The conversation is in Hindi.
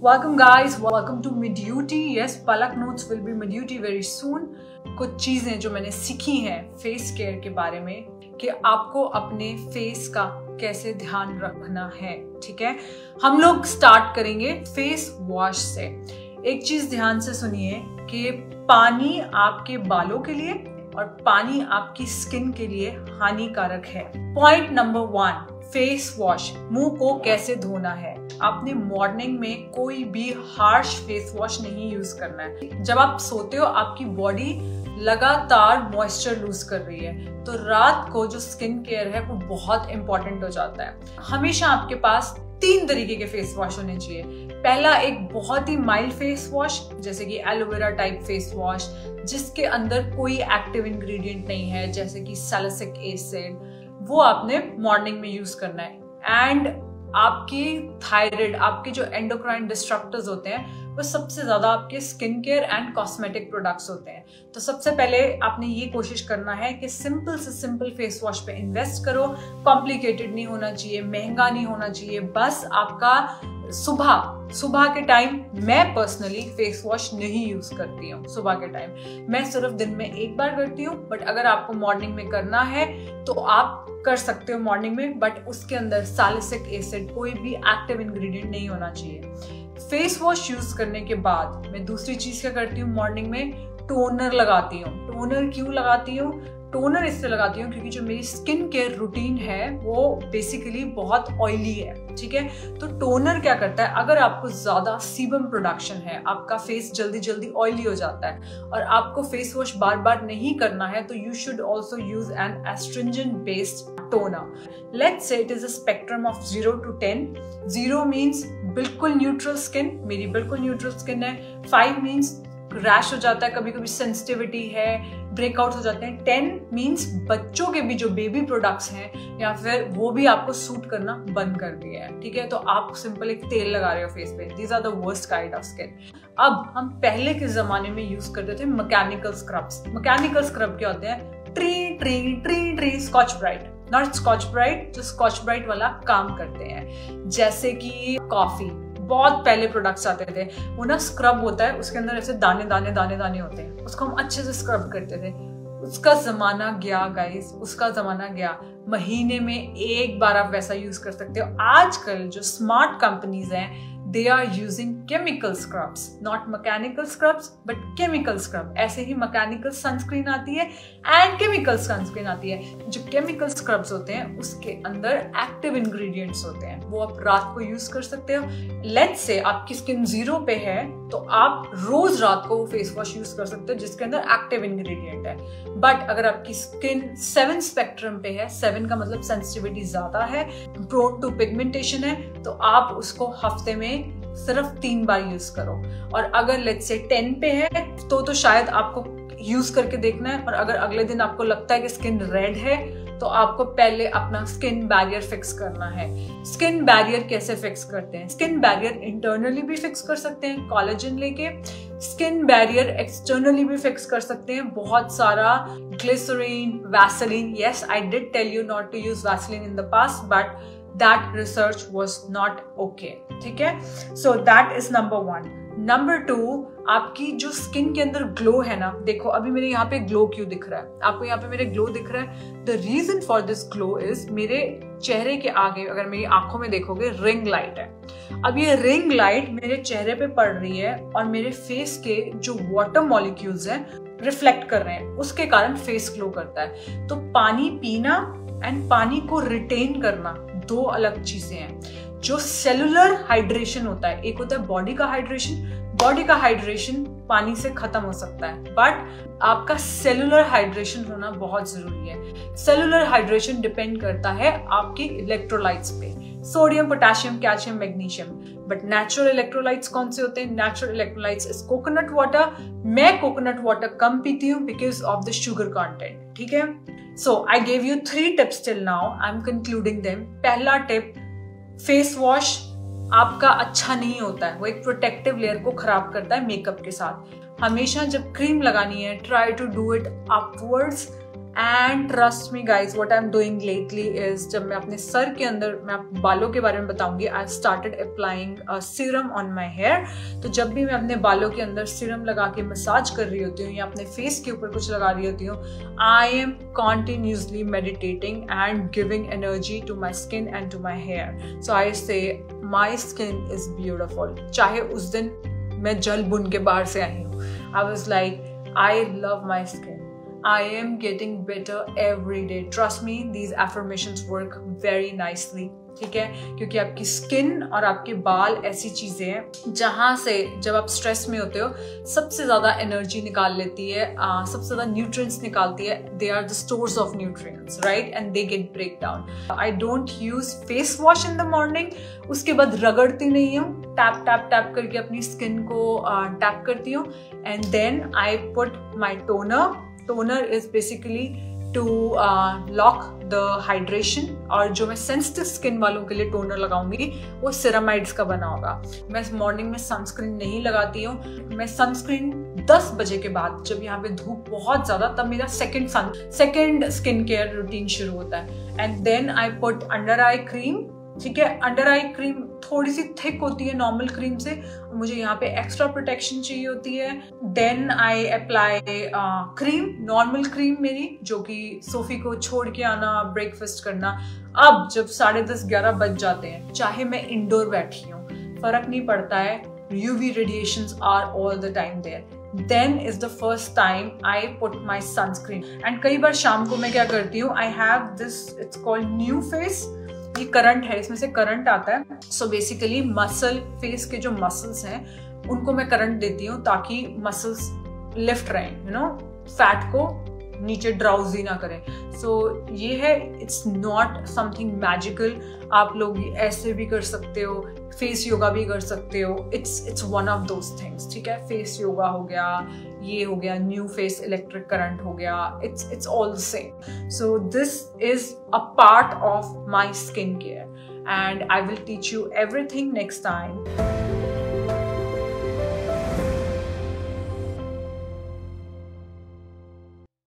Welcome guys, welcome to Meduty. Yes, Palak Notes will be Meduty very soon. कुछ चीजें जो मैंने सीखी हैं फेस केयर के बारे में कि आपको अपने फेस का कैसे ध्यान रखना है, ठीक है। हम लोग स्टार्ट करेंगे फेस वॉश से। एक चीज ध्यान से सुनिए कि पानी आपके बालों के लिए और पानी आपकी स्किन के लिए हानिकारक है। Point number 1, face wash. मुंह को कैसे धोना है। आपने मॉर्निंग में कोई भी हार्श फेस वॉश नहीं यूज करना है। जब आप सोते हो आपकी बॉडी लगातार मॉइस्चर लूज कर रही है, तो रात को जो स्किन केयर है वो बहुत इंपॉर्टेंट हो जाता है। हमेशा आपके पास 3 तरीके के फेस वॉश होने चाहिए। पहला एक बहुत ही माइल्ड फेस वॉश, जैसे कि एलोवेरा टाइप फेस वॉश, जिसके अंदर कोई एक्टिव इंग्रेडिएंट नहीं है, जैसे कि सैलिसिक एसिड, वो आपने मॉर्निंग में यूज करना है। एंड आपकी थायराइड, आपके जो एंडोक्राइन डिस्ट्रप्टर्स होते हैं, वो सबसे ज्यादा आपके skin care and cosmetic products होते हैं। तो सबसे पहले आपने ये कोशिश करना है कि सिंपल से सिंपल फेस वॉश पे इन्वेस्ट करो। कॉम्प्लिकेटेड नहीं होना चाहिए, महंगा नहीं होना चाहिए, बस आपका सुबह के टाइम। मैं पर्सनली फेस वॉश नहीं यूज करती हूँ सुबह के टाइम, मैं सिर्फ दिन में एक बार करती हूँ। बट अगर आपको मॉर्निंग में करना है तो आप कर सकते हो मॉर्निंग में, बट उसके अंदर सैलिसिक एसिड, कोई भी एक्टिव इंग्रेडिएंट नहीं होना चाहिए। फेस वॉश यूज करने के बाद मैं दूसरी चीज क्या करती हूँ, मॉर्निंग में टोनर लगाती हूँ। टोनर क्यों लगाती हूँ? टोनर इससे लगाती हूँ क्योंकि जो मेरी स्किन केयर रूटीन है वो बेसिकली बहुत ऑयली है, ठीक है। तो टोनर क्या करता है, अगर आपको ज्यादा सीबम प्रोडक्शन है, आपका फेस जल्दी जल्दी ऑयली हो जाता है और आपको फेस वॉश बार बार नहीं करना है, तो you should also use N astringent based toner. Let's say it is a spectrum of 0 to 10। 0 means बिल्कुल न्यूट्रल स्किन, मेरी बिल्कुल न्यूट्रल स्किन है। 5 मीन्स रैश हो जाता है, कभी कभी सेंसिटिविटी है, ब्रेकआउट हो जाते हैं। 10 मीन्स बच्चों के भी जो बेबी प्रोडक्ट्स हैं या फिर वो भी आपको सूट करना बंद कर दिया है, ठीक है। तो आप सिंपल एक तेल लगा रहे हो फेस पे। These are the worst kind of skin. अब हम पहले के जमाने में यूज करते थे मैकेनिकल स्क्रब्स। मैकेनिकल स्क्रब क्या होते हैं? Tree Scotch Brite, not Scotch Brite, जो स्कॉच ब्राइट वाला काम करते हैं। जैसे कि कॉफी, बहुत पहले प्रोडक्ट्स आते थे, वो ना स्क्रब होता है, उसके अंदर ऐसे दाने दाने दाने दाने होते हैं, उसको हम अच्छे से स्क्रब करते थे। उसका जमाना गया गाइस, उसका जमाना गया। महीने में एक बार आप वैसा यूज कर सकते हो। आजकल जो स्मार्ट कंपनीज हैं, they are using chemical scrubs, not mechanical scrubs but chemical scrub। ऐसे ही mechanical sunscreen आती है and chemical sunscreen आती है। जो chemical scrubs होते हैं उसके अंदर active ingredients होते हैं, वो आप रात को यूज कर सकते हो। Let's say आपकी स्किन 0 पे है तो आप रोज रात को वो फेस वॉश यूज कर सकते हो जिसके अंदर एक्टिव इंग्रेडिएंट है। बट अगर आपकी स्किन 7 स्पेक्ट्रम पे है, 7 का मतलब सेंसिटिविटी ज्यादा है, प्रोन टू पिगमेंटेशन है, तो आप उसको हफ्ते में सिर्फ 3 बार यूज करो। और अगर लेट्स से 10 पे है तो शायद आपको यूज करके देखना है। और अगर अगले दिन आपको लगता है कि स्किन रेड है, तो आपको पहले अपना स्किन बैरियर फिक्स करना है। स्किन बैरियर कैसे फिक्स करते हैं? स्किन बैरियर इंटरनली भी फिक्स कर सकते हैं कोलेजन लेके, स्किन बैरियर एक्सटर्नली भी फिक्स कर सकते हैं बहुत सारा glycerin, Vaseline. Yes, I did tell you not to use Vaseline in the past, but that research was not okay, ठीक है। So that is number 1। Number 2, आपकी जो स्किन के अंदर ग्लो है ना, देखो अभी मेरे यहाँ पे ग्लो क्यों दिख रहा है आपको? यहाँ पे मेरे ग्लो दिख रहा है। The reason for this glow is मेरे चेहरे के आगे, अगर मेरी आंखों में देखोगे, रिंग लाइट है। अब ये रिंग लाइट मेरे चेहरे पे पड़ रही है और मेरे फेस के जो वाटर मॉलिक्यूल्स हैं रिफ्लेक्ट कर रहे हैं, उसके कारण फेस ग्लो करता है। तो पानी पीना एंड पानी को रिटेन करना 2 अलग चीजें हैं। जो सेलुलर हाइड्रेशन होता है, एक होता है बॉडी का हाइड्रेशन। बॉडी का हाइड्रेशन पानी से खत्म हो सकता है, बट आपका सेलुलर हाइड्रेशन होना बहुत जरूरी है। सेलुलर हाइड्रेशन डिपेंड करता है आपके इलेक्ट्रोलाइट्स पे, sodium, potassium, calcium, magnesium. But natural electrolytes कौन से होते हैं? Natural electrolytes is coconut water. मैं कोकोनट वाटर कम पीती हूँ because of the sugar content, ठीक है। So I gave you 3 tips till now. I'm concluding them. पहला टिप, फेस वॉश आपका अच्छा नहीं होता है, वो एक प्रोटेक्टिव लेयर को खराब करता है मेकअप के साथ। हमेशा जब क्रीम लगानी है, try to do it upwards and trust me guys, what I am doing lately is, जब मैं अपने सर के अंदर, मैं आप बालों के बारे में बताऊंगी, I started applying serum on my hair. तो जब भी मैं अपने बालों के अंदर सीरम लगा के मसाज कर रही होती हूँ या अपने फेस के ऊपर कुछ लगा रही होती हूँ, I am continuously meditating and giving energy to my skin and to my hair. So I say my skin is beautiful. चाहे उस दिन मैं जल बुन के बाहर से आई हूँ, I was like I love my skin, I am getting better every day. Trust me, these affirmations work very nicely. ठीक है, क्योंकि आपकी स्किन और आपके बाल ऐसी चीजें हैं जहां से जब आप स्ट्रेस में होते हो सबसे ज्यादा एनर्जी निकाल लेती है, सबसे ज्यादा न्यूट्रिएंट्स निकालती है। They are the stores of nutrients, right, and they get break down. I don't use face wash in the morning, उसके बाद रगड़ती नहीं हूँ, टैप टैप टैप करके अपनी स्किन को टैप करती हूँ, and then I put my toner. Toner is basically to lock the hydration, और जो मैं सेंसिटिव स्किन वालों के लिए टोनर लगाऊंगी वो सेरामाइड्स का बना होगा। मैं मॉर्निंग में सनस्क्रीन नहीं लगाती हूँ, मैं सनस्क्रीन 10 बजे के बाद, जब यहाँ पे धूप बहुत ज्यादा, तब मेरा सेकेंड स्किन केयर रूटीन शुरू होता है। And then I put under eye cream. ठीक है, अंडर आई क्रीम थोड़ी सी थिक होती है नॉर्मल क्रीम से, मुझे यहाँ पे एक्स्ट्रा प्रोटेक्शन चाहिए होती है। Then I apply cream, normal cream मेरी, जो कि सोफी को छोड़ के आना, ब्रेकफास्ट करना। अब जब 10:30-11 बज जाते हैं, चाहे मैं इंडोर बैठी हूँ, फर्क नहीं पड़ता है, UV radiations are all the time there. Then is the first time I put my sunscreen. And कई बार शाम को मैं क्या करती हूँ, I have this, it's called New Face. ये करंट है, इसमें से करंट आता है। सो बेसिकली मसल, फेस के जो मसल्स हैं उनको मैं करंट देती हूँ ताकि मसल्स लिफ्ट रहें, यू नो, फैट को नीचे ड्राउजी ना करें। सो ये है, इट्स नॉट समथिंग मैजिकल। आप लोग ऐसे भी कर सकते हो, फेस योगा भी कर सकते हो, it's one of those things. ठीक है, फेस योगा हो गया, ये हो गया, न्यू फेस इलेक्ट्रिक करंट हो गया, it's all the same. So this is a part of my skin care and I will teach you everything next time.